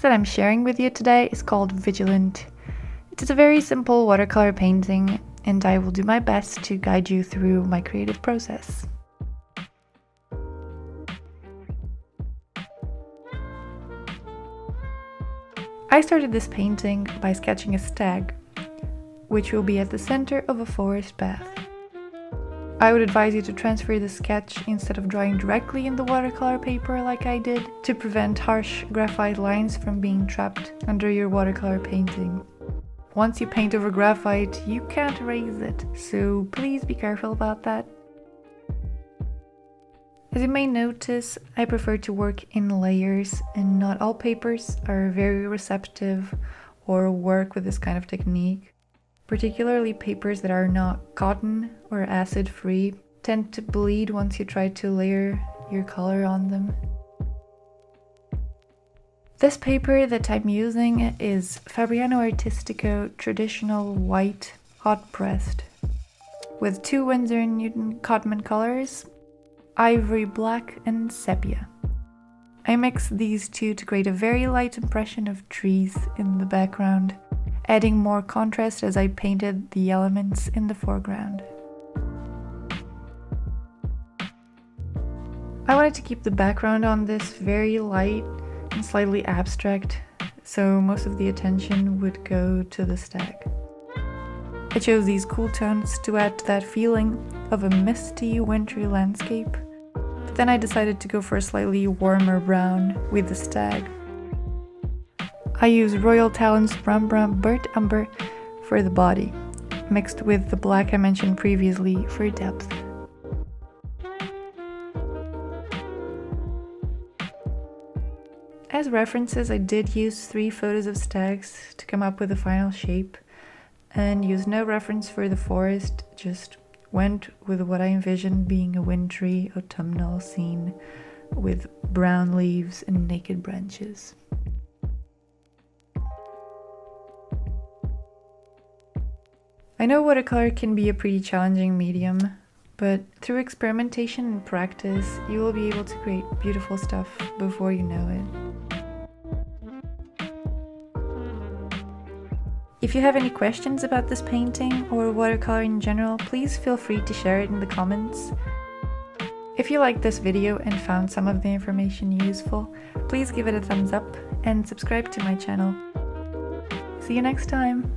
that I'm sharing with you today is called Vigilant. It is a very simple watercolor painting, and I will do my best to guide you through my creative process. I started this painting by sketching a stag, which will be at the center of a forest path. I would advise you to transfer the sketch instead of drawing directly in the watercolor paper like I did, to prevent harsh graphite lines from being trapped under your watercolor painting. Once you paint over graphite, you can't erase it, so please be careful about that. As you may notice, I prefer to work in layers, and not all papers are very receptive or work with this kind of technique. Particularly papers that are not cotton or acid-free tend to bleed once you try to layer your color on them. This paper that I'm using is Fabriano Artistico traditional white hot pressed with 2 Winsor&Newton Cotman colors, ivory black and sepia. I mixed these two to create a very light impression of trees in the background, adding more contrast as I painted the elements in the foreground. I wanted to keep the background on this very light and slightly abstract, so most of the attention would go to the stag. I chose these cool tones to add to that feeling of a misty, wintry landscape, but then I decided to go for a slightly warmer brown with the stag. I use Royal Talens Rembrandt burnt umber for the body, mixed with the black I mentioned previously for depth. As references, I did use 3 photos of stags to come up with the final shape, and used no reference for the forest, just went with what I envisioned being a wintry autumnal scene with brown leaves and naked branches. I know watercolor can be a pretty challenging medium, but through experimentation and practice, you will be able to create beautiful stuff before you know it. If you have any questions about this painting or watercolor in general, please feel free to share it in the comments. If you liked this video and found some of the information useful, please give it a thumbs up and subscribe to my channel. See you next time!